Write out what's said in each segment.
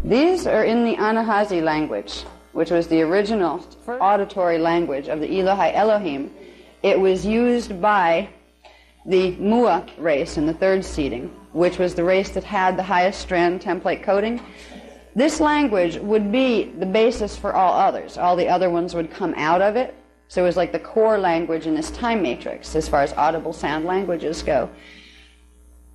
These are in the Anahazi language, which was the original auditory language of the Elohai Elohim. It was used by the Mua race in the third seeding, which was the race that had the highest strand template coding. This language would be the basis for all others. All the other ones would come out of it. So it was like the core language in this time matrix as far as audible sound languages go.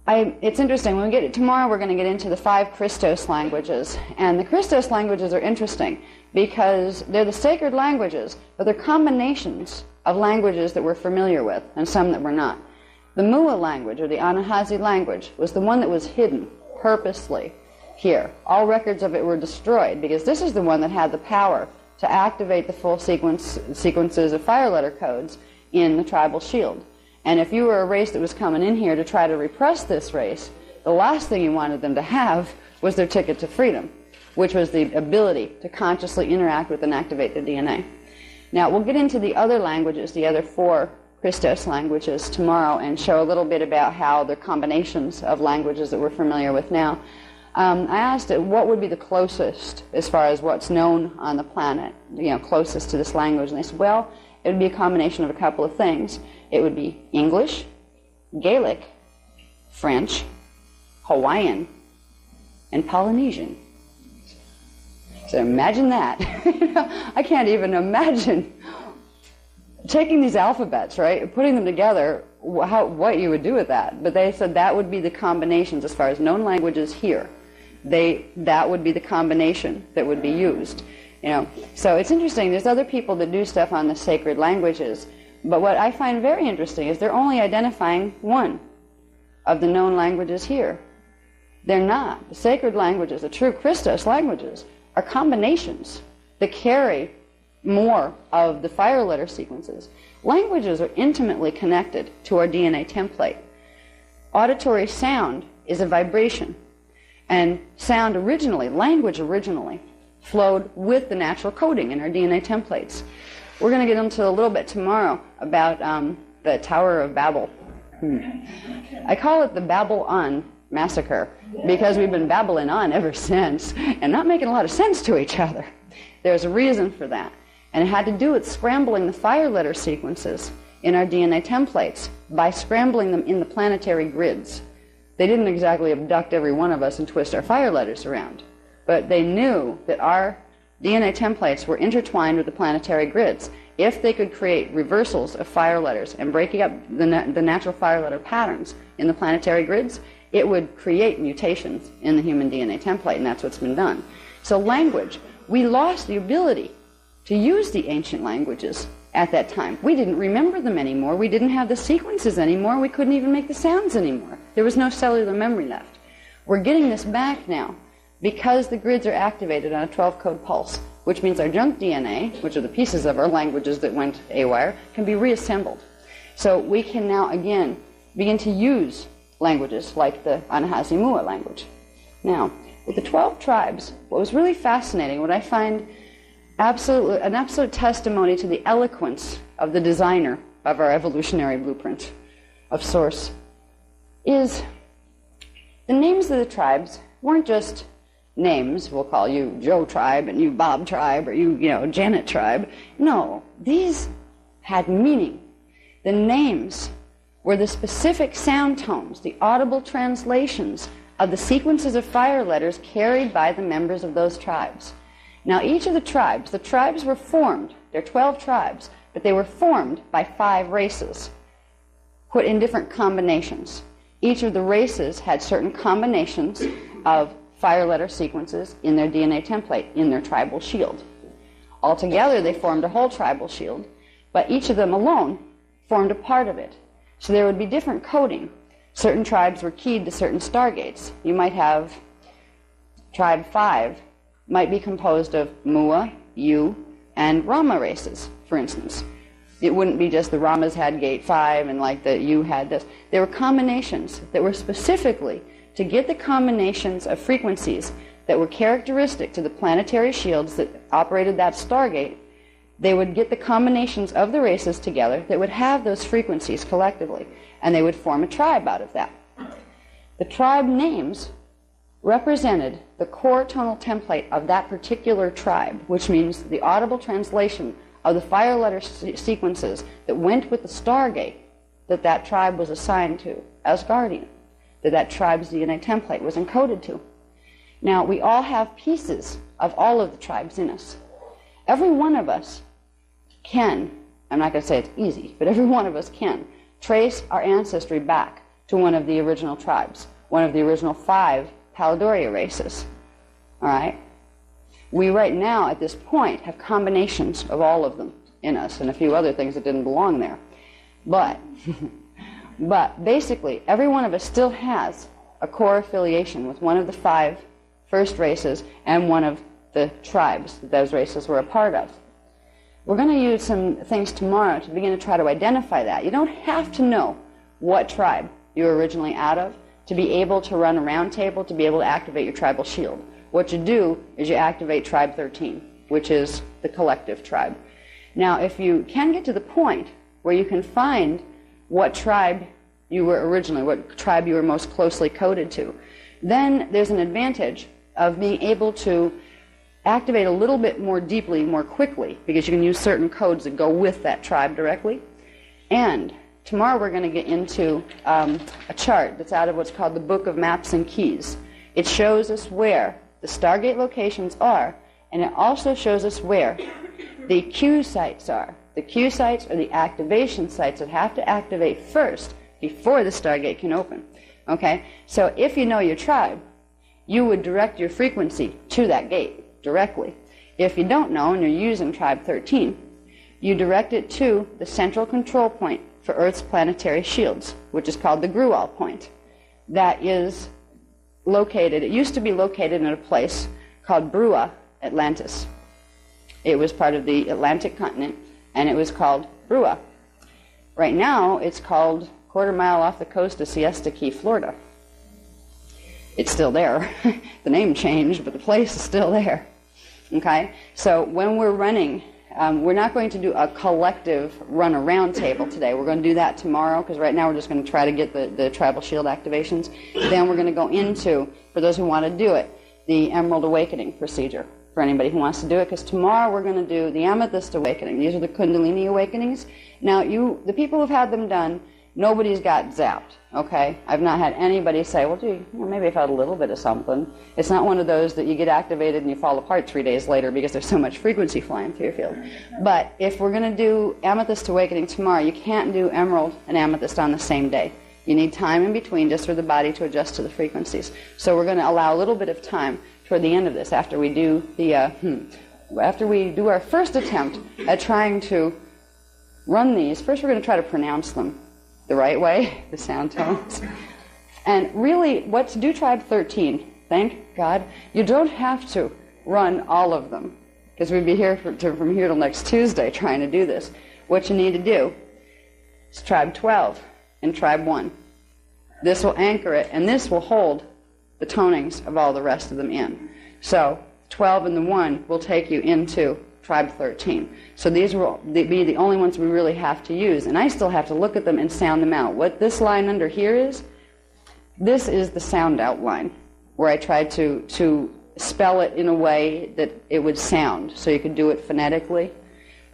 It's interesting, when we get tomorrow we're going to get into the 5 Christos languages. And the Christos languages are interesting because they're the sacred languages, but they're combinations of languages that we're familiar with and some that we're not. The Mua language, or the Anahazi language, was the one that was hidden purposely here. All records of it were destroyed because this is the one that had the power to activate the full sequences of fire letter codes in the tribal shield. And if you were a race that was coming in here to try to repress this race, the last thing you wanted them to have was their ticket to freedom, which was the ability to consciously interact with and activate their DNA. Now, we'll get into the other languages, the other 4 Christos languages tomorrow, and show a little bit about how they're combinations of languages that we're familiar with now. I asked it what would be the closest as far as what's known on the planet, closest to this language. And they said, well, it would be a combination of a couple of things. It would be English, Gaelic, French, Hawaiian, and Polynesian. So imagine that. I can't even imagine taking these alphabets, right, putting them together, what you would do with that. But they said that would be the combinations as far as known languages here. That would be the combination that would be used. So it's interesting. There's other people that do stuff on the sacred languages, but what I find very interesting is they're only identifying one of the known languages here. They're not. The sacred languages, the true Christos languages, are combinations that carry more of the fire letter sequences. Languages are intimately connected to our DNA template. Auditory sound is a vibration, and sound originally, language originally, flowed with the natural coding in our DNA templates. We're going to get into a little bit tomorrow about the Tower of Babel. I call it the Babel-on massacre because we've been babbling on ever since and not making a lot of sense to each other. There's a reason for that, and it had to do with scrambling the fire letter sequences in our DNA templates by scrambling them in the planetary grids. They didn't exactly abduct every one of us and twist our fire letters around, but they knew that our DNA templates were intertwined with the planetary grids. If they could create reversals of fire letters and breaking up the natural fire letter patterns in the planetary grids, it would create mutations in the human DNA template, and that's what's been done. So language, we lost the ability to use the ancient languages at that time. We didn't remember them anymore. We didn't have the sequences anymore. We couldn't even make the sounds anymore. There was no cellular memory left. We're getting this back now because the grids are activated on a 12-code pulse, which means our junk DNA, which are the pieces of our languages that went AWire, can be reassembled. So we can now, again, begin to use languages like the Anahazi Mua language. Now, with the 12 tribes, what was really fascinating, what I find an absolute testimony to the eloquence of the designer of our evolutionary blueprint of Source, is the names of the tribes weren't just names. We'll call you Joe tribe and you Bob tribe or you Janet tribe. No, these had meaning. The names were the specific sound tones, the audible translations of the sequences of fire letters carried by the members of those tribes. Now, each of the tribes were formed, there are 12 tribes, but they were formed by 5 races, put in different combinations. Each of the races had certain combinations of fire letter sequences in their DNA template, in their tribal shield. Altogether, they formed a whole tribal shield, but each of them alone formed a part of it. So there would be different coding. Certain tribes were keyed to certain stargates. You might have tribe 5 might be composed of Mua, Yu, and Rama races, for instance. It wouldn't be just the Ramas had gate 5 and like the Yu had this. There were combinations that were specifically to get the combinations of frequencies that were characteristic to the planetary shields that operated that stargate. They would get the combinations of the races together that would have those frequencies collectively, and they would form a tribe out of that. The tribe names represented the core tonal template of that particular tribe, which means the audible translation of the fire letter sequences that went with the stargate that that tribe was assigned to as guardian, that that tribe's DNA template was encoded to. Now, we all have pieces of all of the tribes in us. Every one of us can, I'm not going to say it's easy, but every one of us can trace our ancestry back to one of the original tribes, one of the original 5 Paladoria races. All right? We right now, at this point, have combinations of all of them in us and a few other things that didn't belong there. But basically, every one of us still has a core affiliation with one of the 5 first races and one of the tribes that those races were a part of. We're going to use some things tomorrow to begin to try to identify that. You don't have to know what tribe you were originally out of to be able to run a round table, to be able to activate your tribal shield. What you do is you activate Tribe 13, which is the collective tribe. Now, if you can get to the point where you can find what tribe you were originally, what tribe you were most closely coded to, then there's an advantage of being able to activate a little bit more deeply, more quickly, because you can use certain codes that go with that tribe directly. And tomorrow we're going to get into a chart that's out of what's called the Book of Maps and Keys. It shows us where the Stargate locations are, and it also shows us where the Q sites are. The Q sites are the activation sites that have to activate first before the Stargate can open. Okay? So if you know your tribe, you would direct your frequency to that gate directly. If you don't know and you're using Tribe 13, you direct it to the central control point for Earth's planetary shields, which is called the Grual point. That is located, it used to be located in a place called Brua, Atlantis. It was part of the Atlantic continent, and it was called Brua. Right now, it's called a quarter mile off the coast of Siesta Key, Florida. It's still there. The name changed, but the place is still there. Okay? So when we're running, we're not going to do a collective run-around table today. We're going to do that tomorrow, because right now we're just going to try to get the tribal shield activations. Then we're going to go into, for those who want to do it, the Emerald Awakening procedure, for anybody who wants to do it, because tomorrow we're going to do the Amethyst Awakening. These are the Kundalini Awakenings. Now, the people who've had them done, nobody's got zapped, okay? I've not had anybody say, well, gee, maybe I've had a little bit of something. It's not one of those that you get activated and you fall apart 3 days later because there's so much frequency flying through your field. But if we're going to do Amethyst Awakening tomorrow, you can't do Emerald and Amethyst on the same day. You need time in between just for the body to adjust to the frequencies. So we're going to allow a little bit of time toward the end of this, after we do after we do our first attempt at trying to run these. First, we're going to try to pronounce them the right way, the sound tones. And really, what's do Tribe 13? Thank God, you don't have to run all of them, because we'd be here from here till next Tuesday trying to do this. What you need to do is Tribe 12 and Tribe 1. This will anchor it, and this will hold the tonings of all the rest of them in. So 12 and the 1 will take you into Tribe 13. So these will be the only ones we really have to use. And I still have to look at them and sound them out. What this line under here is, this is the sound outline, where I tried to spell it in a way that it would sound, so you could do it phonetically.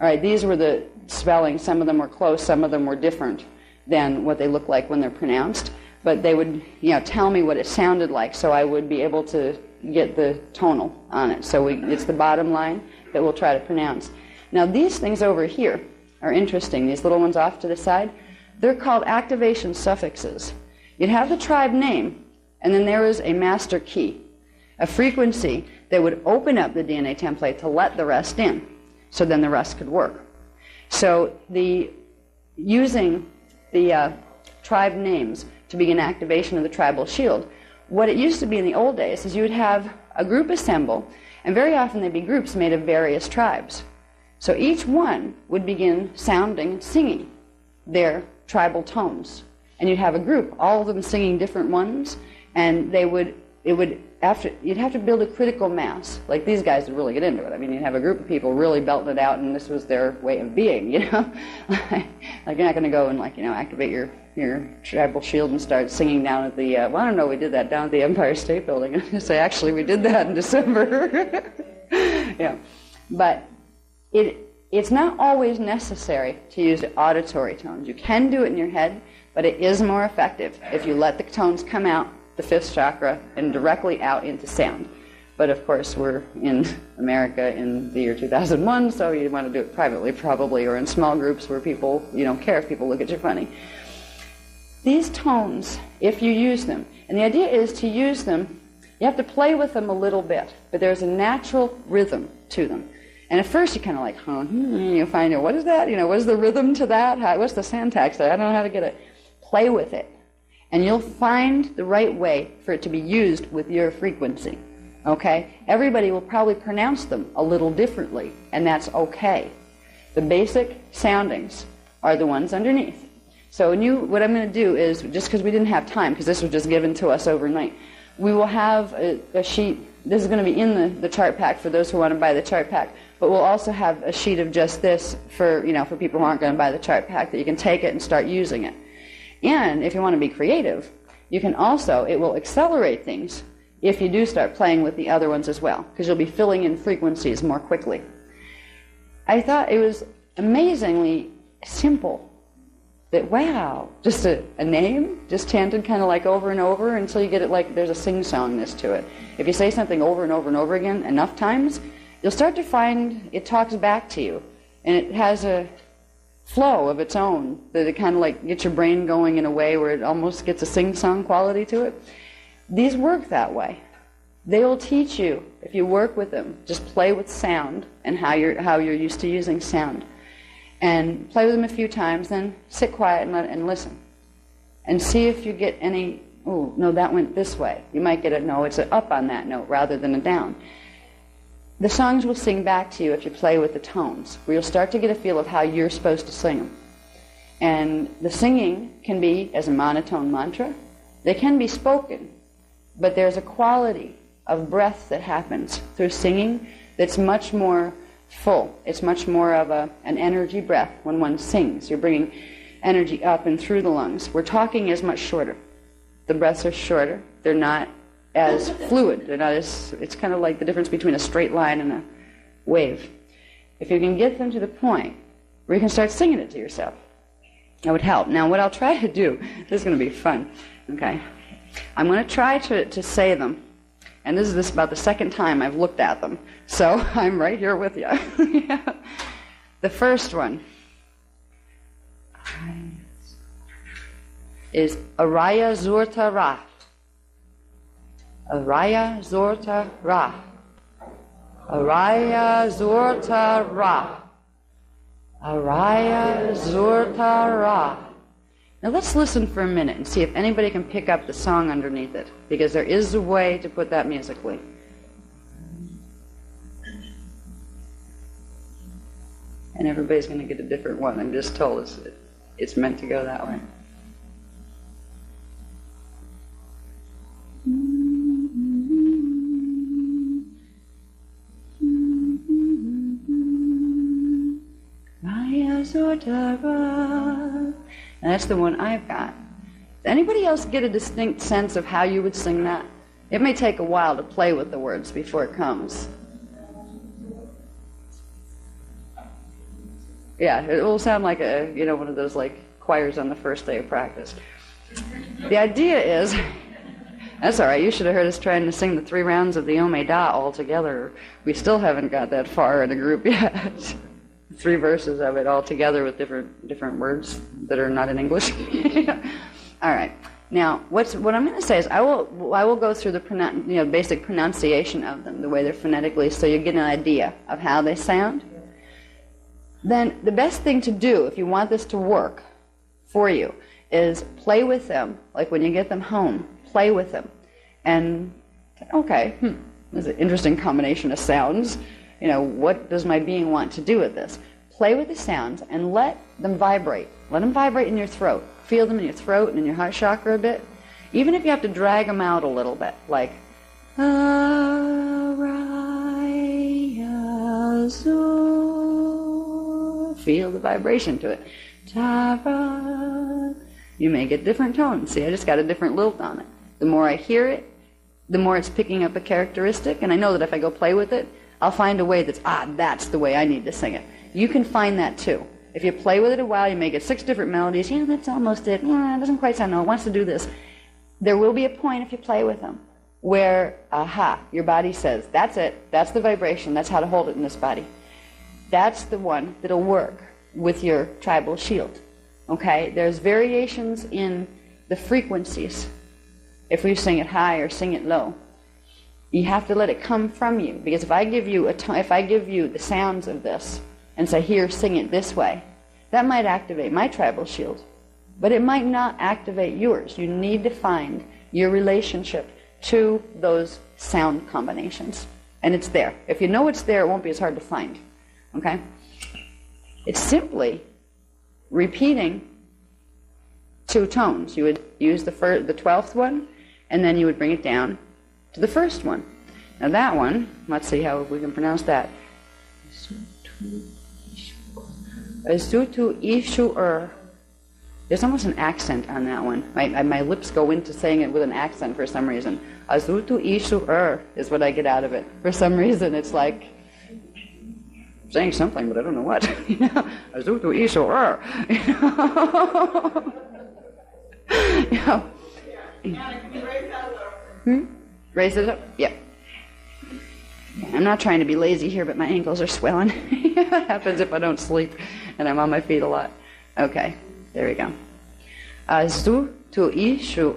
All right, these were the spellings. Some of them were close, some of them were different than what they look like when they're pronounced. But they would, tell me what it sounded like, so I would be able to get the tonal on it. So it's the bottom line that we'll try to pronounce. Now, these things over here are interesting. These little ones off to the side, they're called activation suffixes. You'd have the tribe name, and then there is a master key, a frequency that would open up the DNA template to let the rest in, so then the rest could work. So using the tribe names to begin activation of the tribal shield, what it used to be in the old days is you would have a group assemble, and very often they'd be groups made of various tribes. So each one would begin sounding and singing their tribal tones. And you'd have a group, all of them singing different ones, and they would you'd have to build a critical mass. Like these guys would really get into it. I mean, you'd have a group of people really belting it out, and this was their way of being, you know? Like you're not going to go and activate your tribal shield and start singing down at the, well, I don't know, we did that down at the Empire State Building. And say, actually, we did that in December. Yeah. But it's not always necessary to use auditory tones. You can do it in your head, but it is more effective if you let the tones come out the fifth chakra and directly out into sound. But of course, we're in America in the year 2001, so you want to do it privately probably, or in small groups where people, you don't care if people look at you funny. These tones, if you use them, and the idea is to use them, you have to play with them a little bit, but there's a natural rhythm to them. And at first you kind of like, you find out, what is that? What is the rhythm to that? What's the syntax there? I don't know how to get it. Play with it. And you'll find the right way for it to be used with your frequency. Okay? Everybody will probably pronounce them a little differently, and that's okay. The basic soundings are the ones underneath. So what I'm going to do is, just because we didn't have time, because this was just given to us overnight, we will have a sheet. This is going to be in the chart pack for those who want to buy the chart pack, but we'll also have a sheet of just this for people who aren't going to buy the chart pack, that you can take it and start using it. And if you want to be creative, you can also, it will accelerate things if you do start playing with the other ones as well, because you'll be filling in frequencies more quickly. I thought it was amazingly simple. That, wow, just a name, just chanted kind of like over and over until you get it like there's a sing-songness to it. If you say something over and over and over again enough times, you'll start to find it talks back to you. And it has a flow of its own, that it kind of like gets your brain going in a way where it almost gets a sing-song quality to it. These work that way. They will teach you, if you work with them, just play with sound and how you're used to using sound. And play with them a few times, then sit quiet and listen. And see if you get any, oh, no, that went this way. You might get it's an up on that note rather than a down. The songs will sing back to you if you play with the tones, where you'll start to get a feel of how you're supposed to sing them. And the singing can be as a monotone mantra. They can be spoken, but there's a quality of breath that happens through singing that's much more full. It's much more of an energy breath when one sings. You're bringing energy up and through the lungs. Where talking is much shorter. The breaths are shorter. They're not as fluid. It's kind of like the difference between a straight line and a wave. If you can get them to the point where you can start singing it to yourself, that would help. Now what I'll try to do, this is going to be fun, okay? I'm going to try to say them. And this is about the second time I've looked at them. So I'm right here with you. Yeah. The first one is Araya Zurta Ra. Araya Zurta Ra. Araya Zurta Ra. Araya Zurta Ra. Now let's listen for a minute and see if anybody can pick up the song underneath it, because there is a way to put that musically. And everybody's going to get a different one. I'm just told it's meant to go that way. And that's the one I've got. Does anybody else get a distinct sense of how you would sing that? It may take a while to play with the words before it comes. Yeah, it will sound like one of those like choirs on the first day of practice. The idea is, that's all right, you should have heard us trying to sing the 3 rounds of the Ome Da all together. We still haven't got that far in a group yet. 3 verses of it all together with different words that are not in English. All right. Now, what I'm going to say is I will go through the basic pronunciation of them, the way they're phonetically, so you get an idea of how they sound. Then the best thing to do if you want this to work for you is play with them, like when you get them home, play with them, and okay, this is an interesting combination of sounds. What does my being want to do with this? Play with the sounds and let them vibrate. Let them vibrate in your throat. Feel them in your throat and in your heart chakra a bit. Even if you have to drag them out a little bit, like Arayazu. Feel the vibration to it. Tara. You may get different tones. See, I just got a different lilt on it. The more I hear it, the more it's picking up a characteristic, and I know that if I go play with it, I'll find a way that's the way I need to sing it. You can find that too. If you play with it a while, you may get 6 different melodies. Yeah, that's almost it. It doesn't quite sound, no, it wants to do this. There will be a point if you play with them where, your body says, that's it, that's the vibration, that's how to hold it in this body. That's the one that'll work with your tribal shield. Okay? There's variations in the frequencies. If we sing it high or sing it low, you have to let it come from you. Because if I give you the sounds of this and say, here, sing it this way, that might activate my tribal shield, but it might not activate yours. You need to find your relationship to those sound combinations, and it's there. If you know it's there, it won't be as hard to find. Okay? It's simply repeating 2 tones. You would use the 12th one, and then you would bring it down to the first one. Now that one, let's see how we can pronounce that. Azutu Ishu-er. There's almost an accent on that one. My lips go into saying it with an accent for some reason. Azutu Ishu-er is what I get out of it. For some reason, it's like saying something, but I don't know what. Azutu Ishu-er. Raise it up? Yeah. I'm not trying to be lazy here, but my ankles are swelling. It happens if I don't sleep and I'm on my feet a lot. Okay, there we go. Zu tu ishu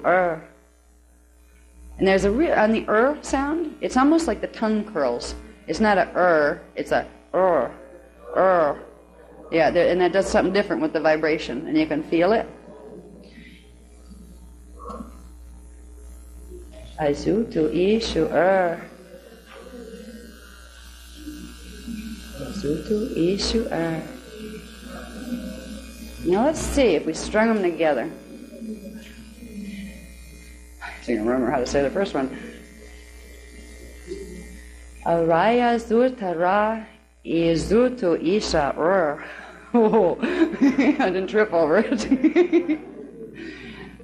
And there's on the sound, it's almost like the tongue curls. It's not a it's a Yeah, and that does something different with the vibration, and you can feel it. Azutu ishu Azutu ishu Now let's see if we strung them together. So you can remember how to say the first one. Araya zutara izutu isha Oh, I didn't trip over it.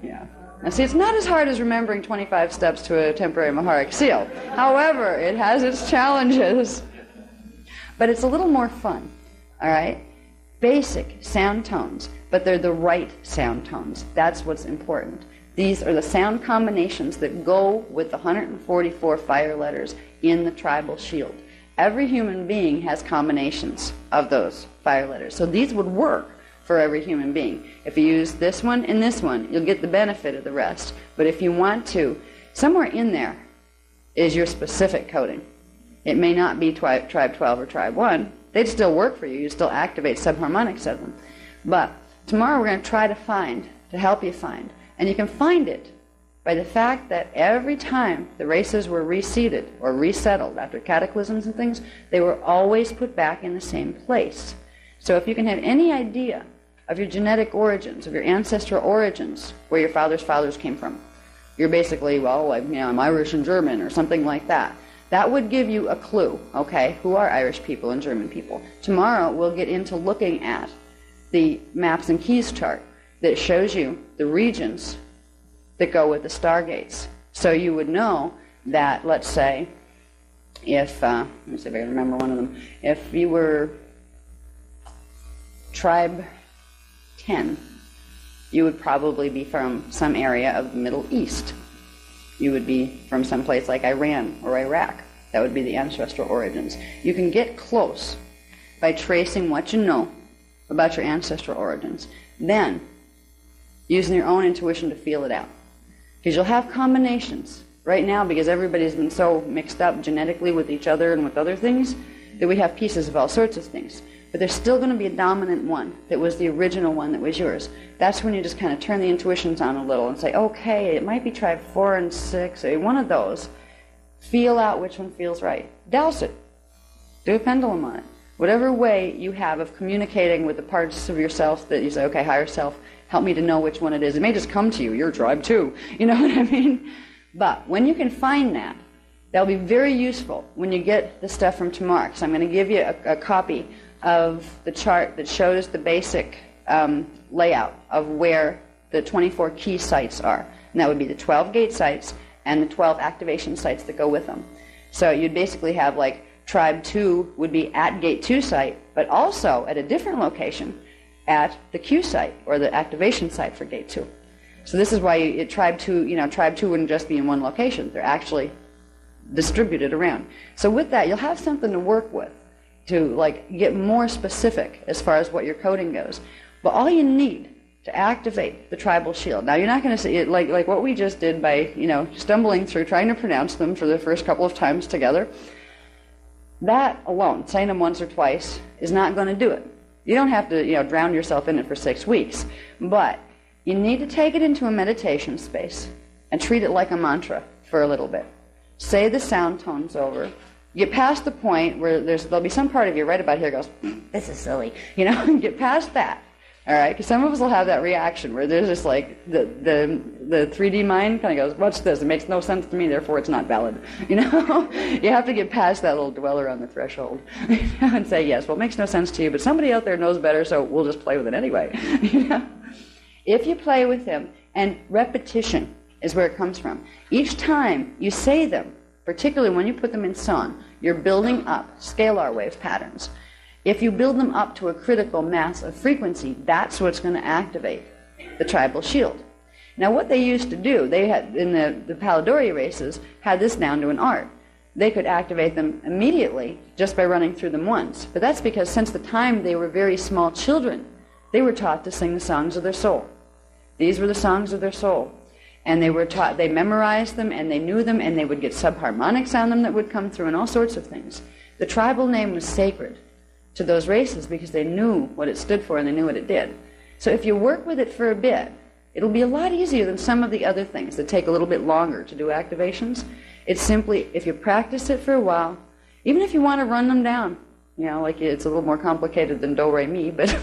Yeah. Now see, it's not as hard as remembering 25 steps to a temporary Maharic seal. However, it has its challenges. But it's a little more fun, all right? Basic sound tones, but they're the right sound tones. That's what's important. These are the sound combinations that go with the 144 fire letters in the tribal shield. Every human being has combinations of those fire letters. So these would work for every human being. If you use this one and this one, you'll get the benefit of the rest. But if you want to, somewhere in there is your specific coding. It may not be Tribe 12 or Tribe 1. They'd still work for you. You still activate subharmonics of them. But tomorrow we're going to try to help you find. And you can find it by the fact that every time the races were reseeded or resettled after cataclysms and things, they were always put back in the same place. So if you can have any idea of your genetic origins, of your ancestral origins, where your father's fathers came from, you're basically, I'm Irish and German or something like that. That would give you a clue, okay, who are Irish people and German people. Tomorrow we'll get into looking at the maps and keys chart that shows you the regions that go with the stargates. So you would know that, let's say, if, let me see if I can remember one of them, if you were Tribe 10, you would probably be from some area of the Middle East. You would be from some place like Iran or Iraq. That would be the ancestral origins. You can get close by tracing what you know about your ancestral origins. Then, using your own intuition to feel it out. Because you'll have combinations. Right now, because everybody's been so mixed up genetically with each other and with other things, that we have pieces of all sorts of things. But there's still going to be a dominant one that was the original one that was yours. That's when you just kind of turn the intuitions on a little and say, okay, it might be Tribe 4 and 6, or one of those. Feel out which one feels right. Douse it. Do a pendulum on it. Whatever way you have of communicating with the parts of yourself that you say, okay, higher self, help me to know which one it is. It may just come to you. You're Tribe 2. You know what I mean? But when you can find that, That'll be very useful when you get the stuff from tomorrow, because I'm going to give you a copy of the chart that shows the basic layout of where the 24 key sites are. And that would be the 12 gate sites and the 12 activation sites that go with them. So you'd basically have like Tribe 2 would be at Gate 2 site, but also at a different location at the Q site, or the activation site for Gate 2. So this is why Tribe 2, Tribe 2 wouldn't just be in one location. They're actually distributed around. So with that, you'll have something to work with to like get more specific as far as what your coding goes. But all you need to activate the tribal shield. Now, you're not going to see it like what we just did by, stumbling through trying to pronounce them for the first couple of times together. That alone, saying them once or twice, is not going to do it. You don't have to, drown yourself in it for 6 weeks. But you need to take it into a meditation space and treat it like a mantra for a little bit. Say the sound tones over. Get past the point where there'll be some part of you right about here goes, this is silly. Get past that. All right, because some of us will have that reaction where there's just like the 3D mind kind of goes, what's this? It makes no sense to me, therefore it's not valid. You have to get past that little dweller on the threshold and say, yes, well, it makes no sense to you, but somebody out there knows better, so we'll just play with it anyway. If you play with them, and repetition is where it comes from. Each time you say them, particularly when you put them in song, you're building up scalar wave patterns. If you build them up to a critical mass of frequency, that's what's going to activate the tribal shield. Now, what they used to do, they had in the Palladori races, had this down to an art. They could activate them immediately just by running through them once. But that's because since the time they were very small children, they were taught to sing the songs of their soul. These were the songs of their soul. And they were taught, they memorized them, and they knew them, and they would get subharmonics on them that would come through, and all sorts of things. The tribal name was sacred to those races because they knew what it stood for and they knew what it did. So if you work with it for a bit, it'll be a lot easier than some of the other things that take a little bit longer to do activations. It's simply, if you practice it for a while, even if you want to run them down, like it's a little more complicated than do, re, mi, but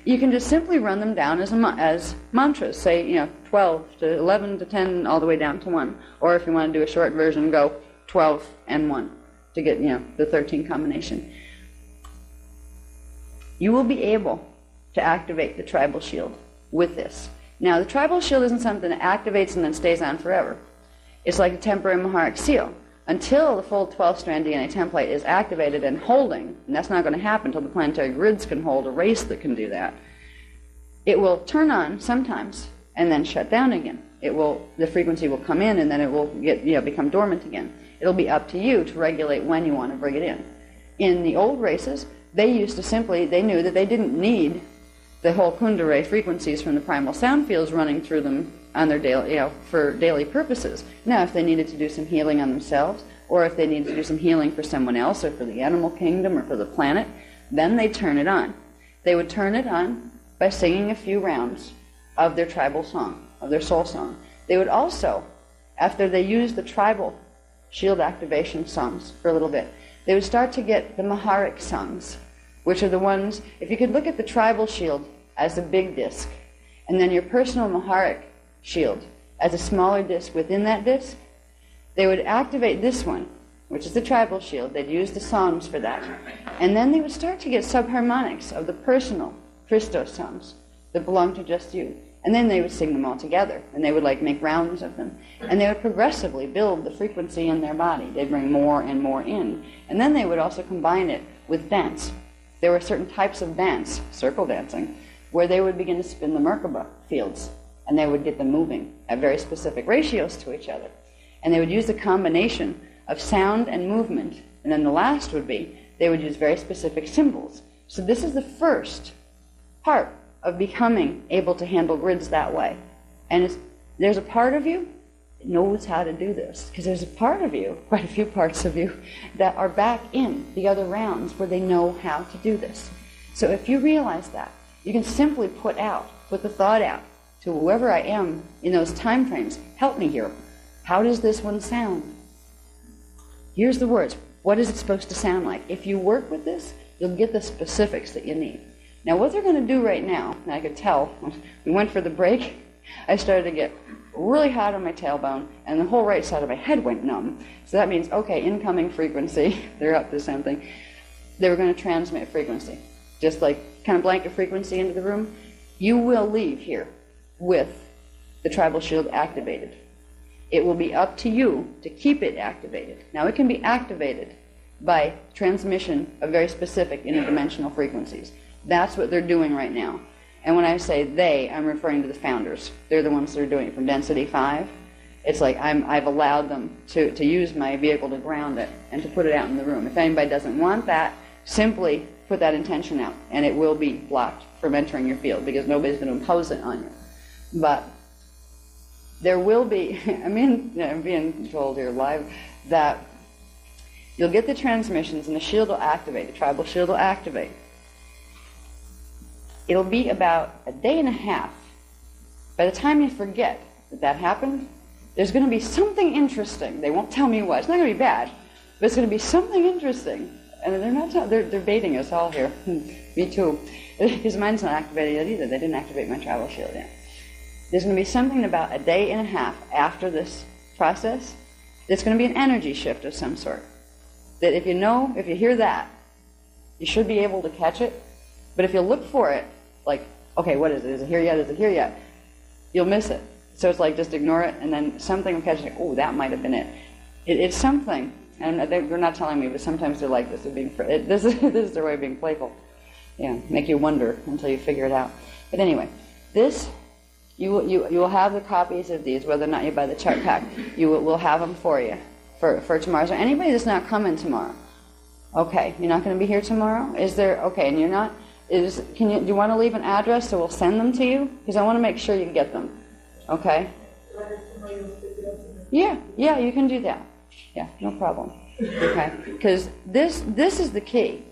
you can just simply run them down as mantras. Say, 12 to 11 to 10 all the way down to 1. Or if you want to do a short version, go 12 and 1 to get, the 13 combination. You will be able to activate the tribal shield with this. Now, the tribal shield isn't something that activates and then stays on forever. It's like a temporary Maharic seal. Until the full 12-strand DNA template is activated and holding, and that's not going to happen until the planetary grids can hold a race that can do that, it will turn on sometimes and then shut down again. The frequency will come in and then it will become dormant again. It'll be up to you to regulate when you want to bring it in. In the old races, they used to they knew that they didn't need the whole Kundalini frequencies from the primal sound fields running through them on their daily, for daily purposes. Now, if they needed to do some healing on themselves, or if they needed to do some healing for someone else, or for the animal kingdom, or for the planet, then they'd turn it on. They would turn it on by singing a few rounds of their tribal song, of their soul song. They would also, after they used the tribal shield activation songs for a little bit, they would start to get the Maharic songs, which are the ones, if you could look at the tribal shield as a big disc, and then your personal Maharic shield as a smaller disc within that disc, they would activate this one, which is the tribal shield. They'd use the songs for that. And then they would start to get subharmonics of the personal Christos songs that belong to just you. And then they would sing them all together, and they would make rounds of them. And they would progressively build the frequency in their body. They'd bring more and more in. And then they would also combine it with dance. There were certain types of dance, circle dancing, where they would begin to spin the Merkaba fields, and they would get them moving at very specific ratios to each other. And they would use a combination of sound and movement. And then the last would be, they would use very specific symbols. So this is the first part of becoming able to handle grids that way. And there's a part of you that knows how to do this, because there's a part of you, quite a few parts of you, that are back in the other rounds where they know how to do this. So if you realize that, you can simply put the thought out to whoever I am in those time frames, help me here. How does this one sound? Here's the words. What is it supposed to sound like? If you work with this, you'll get the specifics that you need. Now, what they're going to do right now, and I could tell when we went for the break, I started to get really hot on my tailbone, and the whole right side of my head went numb. So that means, okay, incoming frequency, they're up to something. They were going to transmit frequency, just like kind of blanket frequency into the room. You will leave here with the tribal shield activated. It will be up to you to keep it activated. Now, it can be activated by transmission of very specific interdimensional frequencies. That's what they're doing right now. And when I say they, I'm referring to the founders. They're the ones that are doing it from density 5. It's like I've allowed them to use my vehicle to ground it and to put it out in the room. If anybody doesn't want that, simply put that intention out, and it will be blocked from entering your field because nobody's going to impose it on you. But there will be, I'm being told here live, that you'll get the transmissions and the shield will activate, the tribal shield will activate. It'll be about a day and a half. By the time you forget that that happened, there's going to be something interesting. They won't tell me what. It's not going to be bad, but it's going to be something interesting. And they're not. They're baiting us all here. Me too. Because mine's not activated yet either. They didn't activate my tribal shield yet. There's going to be something about a day and a half after this process. There's going to be an energy shift of some sort. That if you hear that, you should be able to catch it. But if you look for it, like, okay, what is it? Is it here yet? Is it here yet? You'll miss it. So it's like, just ignore it, and then something will catch it. Oh, that might have been it. It's something, and they're not telling me, but sometimes they're like this. They're being, this is their way of being playful. Yeah, make you wonder until you figure it out. But anyway, this, you will have the copies of these, whether or not you buy the chart pack. We'll have them for you for tomorrow. So anybody that's not coming tomorrow, okay, you're not going to be here tomorrow? Is there, okay, and you're not, do you want to leave an address so we'll send them to you? Because I want to make sure you get them. Okay? Yeah, you can do that. Yeah, no problem. Okay? Because this is the key.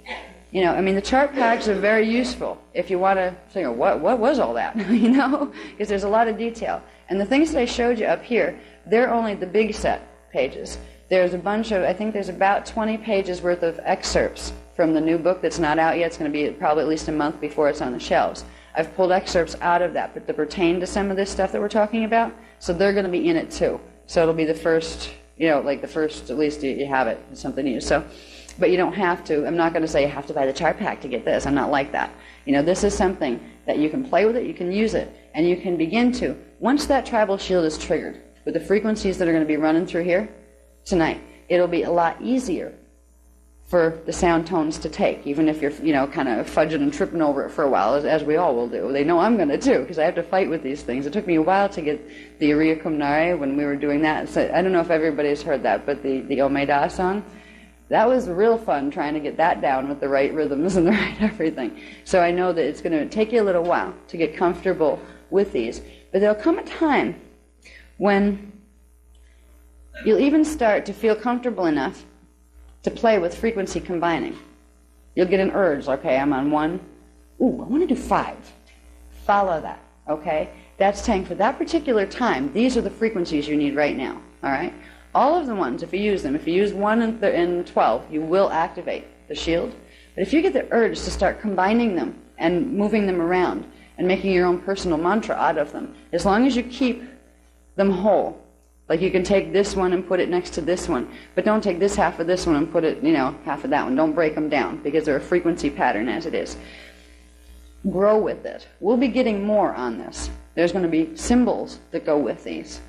The chart packs are very useful if you want to say, what was all that? Because there's a lot of detail. And the things that I showed you up here, they're only the big set pages. There's a bunch of, I think there's about 20 pages worth of excerpts from the new book that's not out yet. It's going to be probably at least a month before it's on the shelves. I've pulled excerpts out of that, but that pertain to some of this stuff that we're talking about, so they're going to be in it too. So it'll be the first, like the first, at least you have it, it's something new. So, but you don't have to, I'm not going to say you have to buy the chart pack to get this. I'm not like that. This is something that you can play with it, you can use it, and you can begin to, once that tribal shield is triggered, with the frequencies that are going to be running through here tonight, it'll be a lot easier for the sound tones to take, even if you're, kind of fudging and tripping over it for a while, as we all will do. They know I'm going to too, because I have to fight with these things. It took me a while to get the Uriya Kumnare when we were doing that. So I don't know if everybody's heard that, but the Omeda song, that was real fun trying to get that down with the right rhythms and the right everything. So I know that it's going to take you a little while to get comfortable with these. But there'll come a time when you'll even start to feel comfortable enough to play with frequency combining. You'll get an urge, okay, I'm on 1. Ooh, I want to do 5. Follow that, okay? That's saying for that particular time, these are the frequencies you need right now, all right? All of the ones, if you use them, if you use 1 and 12, you will activate the shield. But if you get the urge to start combining them and moving them around and making your own personal mantra out of them, as long as you keep them whole, like you can take this one and put it next to this one, but don't take this half of this one and put it, half of that one. Don't break them down because they're a frequency pattern as it is. Grow with it. We'll be getting more on this. There's going to be symbols that go with these,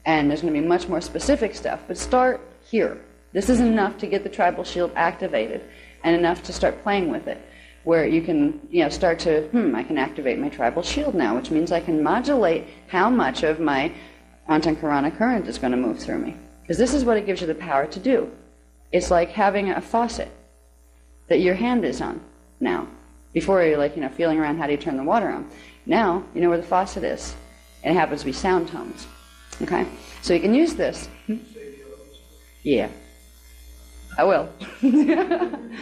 and there's going to be much more specific stuff, but start here. This is enough to get the tribal shield activated and enough to start playing with it, where you can start to, I can activate my tribal shield now, which means I can modulate how much of my Antakarana current is going to move through me. Because this is what it gives you the power to do. It's like having a faucet that your hand is on now. Before you're feeling around how do you turn the water on. Now you know where the faucet is. And it happens to be sound tones. Okay? So you can use this. Yeah. I will.